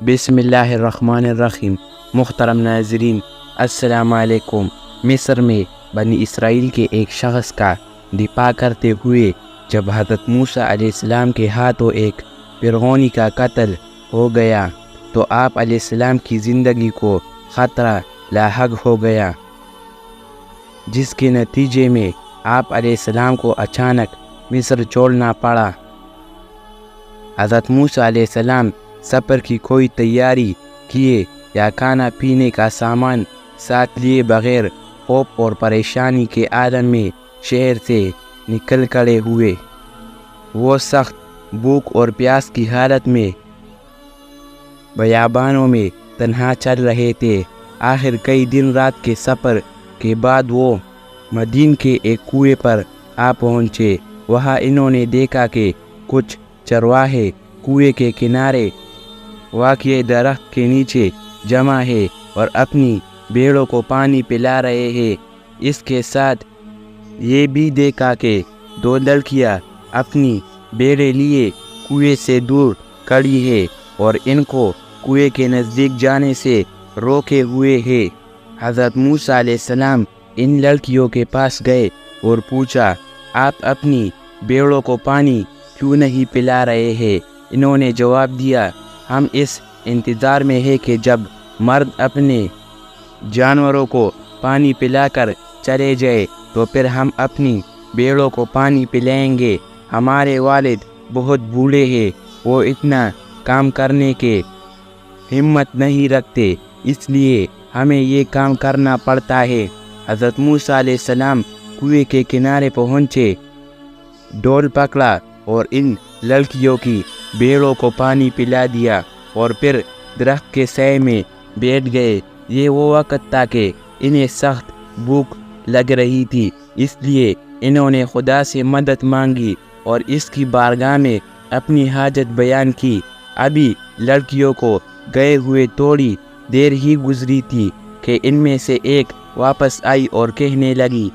بسم اللہ الرحمن الرحیم۔ محترم ناظرین، السلام علیکم۔ مصر میں بنی اسرائیل کے ایک شخص کا دفاع کرتے ہوئے جب حضرت موسیٰ علیہ السلام کے ہاتھوں ایک فرعونی کا قتل ہو گیا تو آپ علیہ السلام کی زندگی کو خطرہ لاحق ہو گیا، جس کے نتیجے میں آپ علیہ السلام کو اچانک مصر چھوڑنا پڑا۔ حضرت موسیٰ علیہ السلام سفر کی کوئی تیاری کیے یا کھانا پینے کا سامان ساتھ لیے بغیر خوف اور پریشانی کے عالم میں شہر سے نکل کھڑے ہوئے۔ وہ سخت بھوک اور پیاس کی حالت میں بیابانوں میں تنہا چل رہے تھے۔ آخر کئی دن رات کے سفر کے بعد وہ مدین کے ایک کنویں پر آ پہنچے۔ وہاں انہوں نے دیکھا کہ کچھ چرواہے کنویں کے کنارے واقع درخت کے نیچے جمع ہے اور اپنی بھیڑوں کو پانی پلا رہے ہیں۔ اس کے ساتھ یہ بھی دیکھا کہ دو لڑکیاں اپنی بھیڑیں لیے کنویں سے دور کھڑی ہیں اور ان کو کنویں کے نزدیک جانے سے روکے ہوئے ہیں۔ حضرت موسیٰ علیہ السلام ان لڑکیوں کے پاس گئے اور پوچھا، آپ اپنی بھیڑوں کو پانی کیوں نہیں پلا رہے ہیں؟ انہوں نے جواب دیا، ہم اس انتظار میں ہیں کہ جب مرد اپنے جانوروں کو پانی پلا کر چلے جائے تو پھر ہم اپنی بھیڑوں کو پانی پلائیں گے۔ ہمارے والد بہت بوڑھے ہیں، وہ اتنا کام کرنے کے ہمت نہیں رکھتے، اس لیے ہمیں یہ کام کرنا پڑتا ہے۔ حضرت موسیٰ علیہ السلام کنویں کے کنارے پہنچے، ڈول پکڑا اور ان لڑکیوں کی بھیڑوں کو پانی پلا دیا اور پھر درخت کے سائے میں بیٹھ گئے۔ یہ وہ وقت تھا کہ انہیں سخت بھوک لگ رہی تھی، اس لیے انہوں نے خدا سے مدد مانگی اور اس کی بارگاہ میں اپنی حاجت بیان کی۔ ابھی لڑکیوں کو گئے ہوئے تھوڑی دیر ہی گزری تھی کہ ان میں سے ایک واپس آئی اور کہنے لگی،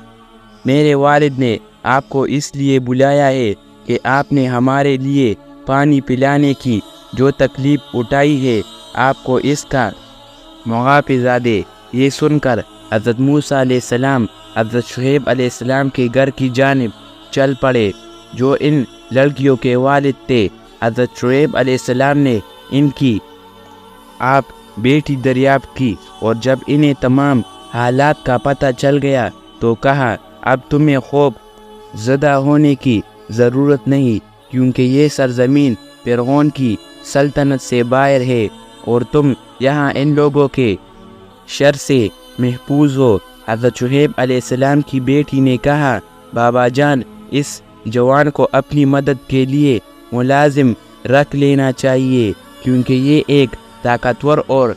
میرے والد نے آپ کو اس لیے بلایا ہے کہ آپ نے ہمارے لیے پانی پلانے کی جو تکلیف اٹھائی ہے آپ کو اس کا مواخذہ دے۔ یہ سن کر حضرت موسیٰ علیہ السلام حضرت شعیب علیہ السلام کے گھر کی جانب چل پڑے، جو ان لڑکیوں کے والد تھے۔ حضرت شعیب علیہ السلام نے ان کی آپ بیٹی دریافت کی اور جب انہیں تمام حالات کا پتہ چل گیا تو کہا، اب تمہیں خوف زدہ ہونے کی ضرورت نہیں، کیونکہ یہ سرزمین فرعون کی سلطنت سے باہر ہے اور تم یہاں ان لوگوں کے شر سے محفوظ ہو۔ حضرت شعیب علیہ السلام کی بیٹی نے کہا، بابا جان، اس جوان کو اپنی مدد کے لیے ملازم رکھ لینا چاہیے، کیونکہ یہ ایک طاقتور اور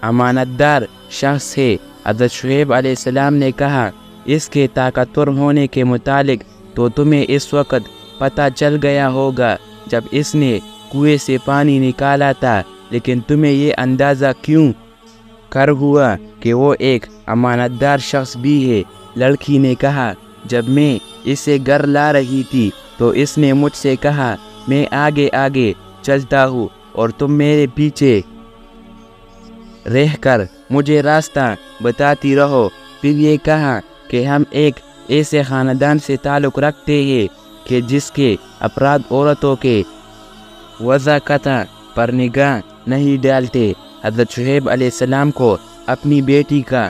امانت دار شخص ہے۔ حضرت شعیب علیہ السلام نے کہا، اس کے طاقتور ہونے کے متعلق تو تمہیں اس وقت پتہ چل گیا ہوگا جب اس نے کنویں سے پانی نکالا تھا، لیکن تمہیں یہ اندازہ کیوں کر ہوا کہ وہ ایک امانت دار شخص بھی ہے؟ لڑکی نے کہا، جب میں اسے گھر لا رہی تھی تو اس نے مجھ سے کہا، میں آگے آگے چلتا ہوں اور تم میرے پیچھے رہ کر مجھے راستہ بتاتی رہو۔ پھر یہ کہا کہ ہم ایک ایسے خاندان سے تعلق رکھتے ہیں کہ جس کے افراد عورتوں کے وضاحت پر نگاہ نہیں ڈالتے۔ حضرت شعیب علیہ السلام کو اپنی بیٹی کا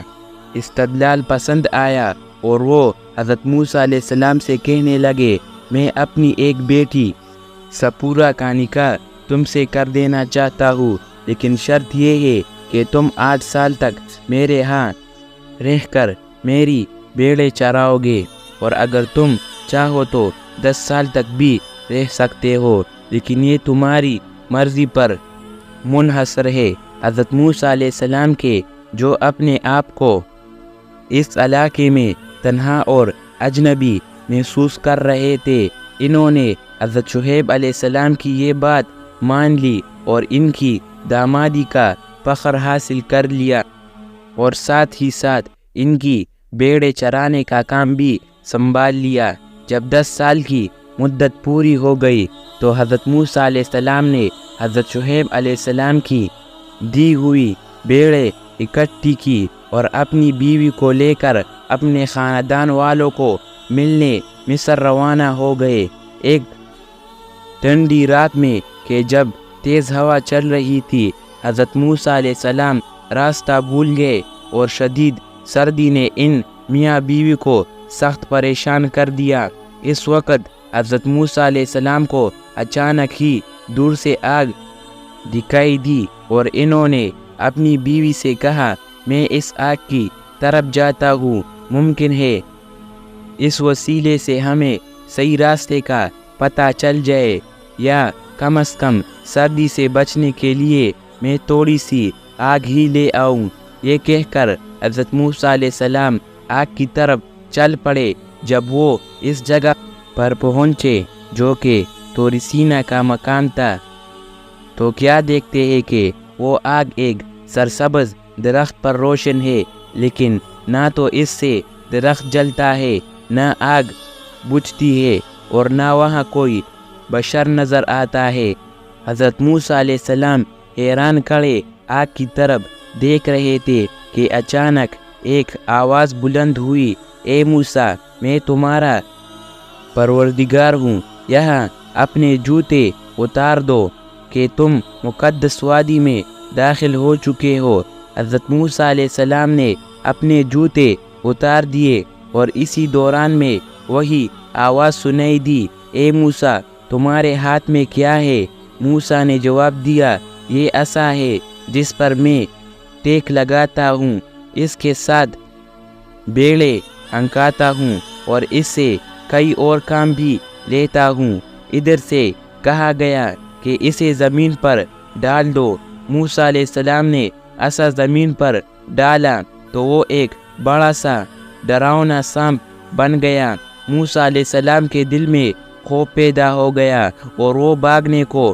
استدلال پسند آیا اور وہ حضرت موسیٰ علیہ السلام سے کہنے لگے، میں اپنی ایک بیٹی سپورہ کا نکاح تم سے کر دینا چاہتا ہوں، لیکن شرط یہ ہے کہ تم 8 سال تک میرے ہاں رہ کر میری بھیڑیں چراؤ گے، اور اگر تم چاہو تو 10 سال تک بھی رہ سکتے ہو، لیکن یہ تمہاری مرضی پر منحصر ہے۔ حضرت موسیٰ علیہ السلام کے جو اپنے آپ کو اس علاقے میں تنہا اور اجنبی محسوس کر رہے تھے، انہوں نے حضرت شعیب علیہ السلام کی یہ بات مان لی اور ان کی دامادی کا فخر حاصل کر لیا اور ساتھ ہی ساتھ ان کی بھیڑیں چرانے کا کام بھی سنبھال لیا۔ جب 10 سال کی مدت پوری ہو گئی تو حضرت موسیٰ علیہ السلام نے حضرت شعیب علیہ السلام کی دی ہوئی بھیڑیں اکٹھی کی اور اپنی بیوی کو لے کر اپنے خاندان والوں کو ملنے مصر روانہ ہو گئے۔ ایک ٹھنڈی رات میں کہ جب تیز ہوا چل رہی تھی، حضرت موسیٰ علیہ السلام راستہ بھول گئے اور شدید سردی نے ان میاں بیوی کو سخت پریشان کر دیا۔ اس وقت حضرت موسیٰ علیہ السلام کو اچانک ہی دور سے آگ دکھائی دی اور انہوں نے اپنی بیوی سے کہا، میں اس آگ کی طرف جاتا ہوں، ممکن ہے اس وسیلے سے ہمیں صحیح راستے کا پتہ چل جائے، یا کم از کم سردی سے بچنے کے لیے میں تھوڑی سی آگ ہی لے آؤں۔ یہ کہہ کر حضرت موسیٰ علیہ السلام آگ کی طرف چل پڑے۔ جب وہ اس جگہ پر پہنچے جو کہ طور سینا کا مقام تھا، تو کیا دیکھتے ہیں کہ وہ آگ ایک سرسبز درخت پر روشن ہے، لیکن نہ تو اس سے درخت جلتا ہے، نہ آگ بجھتی ہے، اور نہ وہاں کوئی بشر نظر آتا ہے۔ حضرت موسیٰ علیہ السلام حیران کھڑے آگ کی طرف دیکھ رہے تھے کہ اچانک ایک آواز بلند ہوئی، اے موسیٰ، میں تمہارا پروردگار ہوں، یہاں اپنے جوتے اتار دو کہ تم مقدس وادی میں داخل ہو چکے ہو۔ حضرت موسیٰ علیہ السلام نے اپنے جوتے اتار دیے اور اسی دوران میں وہی آواز سنائی دی، اے موسیٰ، تمہارے ہاتھ میں کیا ہے؟ موسیٰ نے جواب دیا، یہ عصا ہے جس پر میں ٹیک لگاتا ہوں، اس کے ساتھ بیڑیں ہنکاتا ہوں اور اس سے کئی اور کام بھی لیتا ہوں۔ ادھر سے کہا گیا کہ اسے زمین پر ڈال دو۔ موسیٰ علیہ السلام نے عصا زمین پر ڈالا تو وہ ایک بڑا سا ڈراؤنا سانپ بن گیا۔ موسیٰ علیہ السلام کے دل میں خوف پیدا ہو گیا اور وہ بھاگنے کو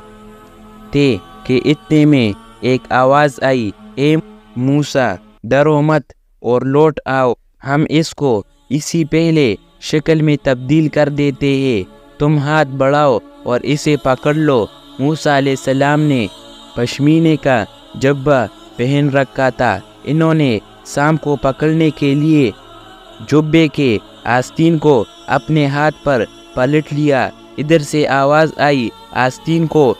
تھے کہ اتنے میں ایک آواز آئی، اے موسیٰ، ڈرو مت اور لوٹ آؤ، ہم اس کو اسی پہلے شکل میں تبدیل کر دیتے ہیں، تم ہاتھ بڑھاؤ اور اسے پکڑ لو۔ موسیٰ علیہ السلام نے پشمینے کا جبہ پہن رکھا تھا۔ انہوں نے سانپ کو پکڑنے کے لیے جبے کے آستین کو اپنے ہاتھ پر پلٹ لیا۔ ادھر سے آواز آئی، آستین کو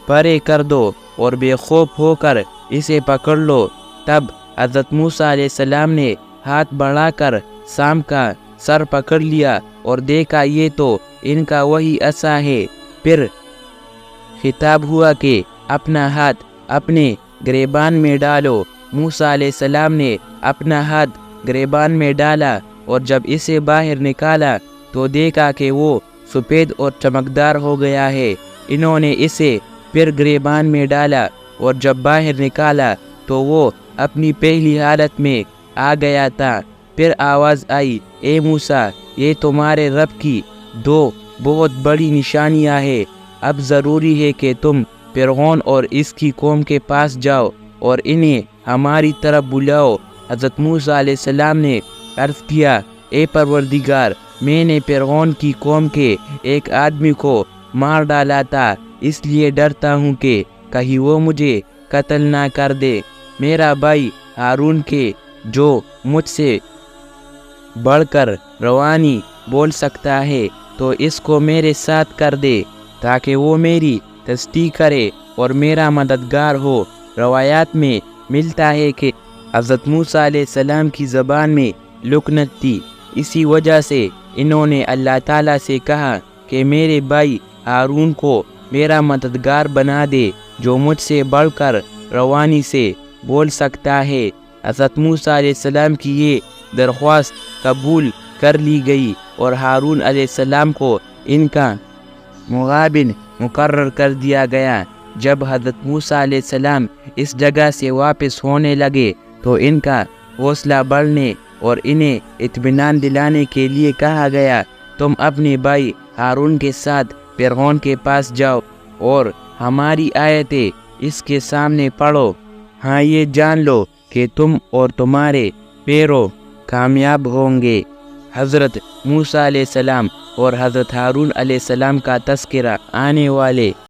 پرے کر دو اور بے خوف ہو کر اسے پکڑ لو۔ تب حضرت موسیٰ علیہ السلام نے ہاتھ بڑھا کر سانپ کا سر پکڑ لیا اور دیکھا یہ تو ان کا وہی عصا ہے۔ پھر خطاب ہوا کہ اپنا ہاتھ اپنے گریبان میں ڈالو۔ موسیٰ علیہ السلام نے اپنا ہاتھ گریبان میں ڈالا اور جب اسے باہر نکالا تو دیکھا کہ وہ سفید اور چمکدار ہو گیا ہے۔ انہوں نے اسے پھر گریبان میں ڈالا اور جب باہر نکالا تو وہ اپنی پہلی حالت میں آ گیا تھا۔ پھر آواز آئی، اے موسیٰ، یہ تمہارے رب کی دو بہت بڑی نشانیاں ہیں، اب ضروری ہے کہ تم فرعون اور اس کی قوم کے پاس جاؤ اور انہیں ہماری طرف بلاؤ۔ حضرت موسیٰ علیہ السلام نے عرض کیا، اے پروردگار، میں نے فرعون کی قوم کے ایک آدمی کو مار ڈالا تھا، اس لیے ڈرتا ہوں کہ کہیں وہ مجھے قتل نہ کر دے۔ میرا بھائی ہارون کے جو مجھ سے بڑھ کر روانی بول سکتا ہے تو اس کو میرے ساتھ کر دے تاکہ وہ میری تصدیق کرے اور میرا مددگار ہو۔ روایات میں ملتا ہے کہ حضرت موسیٰ علیہ السلام کی زبان میں لکنت تھی، اسی وجہ سے انہوں نے اللہ تعالیٰ سے کہا کہ میرے بھائی ہارون کو میرا مددگار بنا دے جو مجھ سے بڑھ کر روانی سے بول سکتا ہے۔ حضرت موسیٰ علیہ السلام کی یہ درخواست قبول کر لی گئی اور ہارون علیہ السلام کو ان کا معاون مقرر کر دیا گیا۔ جب حضرت موسیٰ علیہ السلام اس جگہ سے واپس ہونے لگے تو ان کا حوصلہ بڑھنے اور انہیں اطمینان دلانے کے لیے کہا گیا، تم اپنے بھائی ہارون کے ساتھ فرعون کے پاس جاؤ اور ہماری آیتیں اس کے سامنے پڑھو۔ ہاں، یہ جان لو کہ تم اور تمہارے پیرو کامیاب ہوں گے۔ حضرت موسیٰ علیہ السلام اور حضرت ہارون علیہ السلام کا تذکرہ آنے والے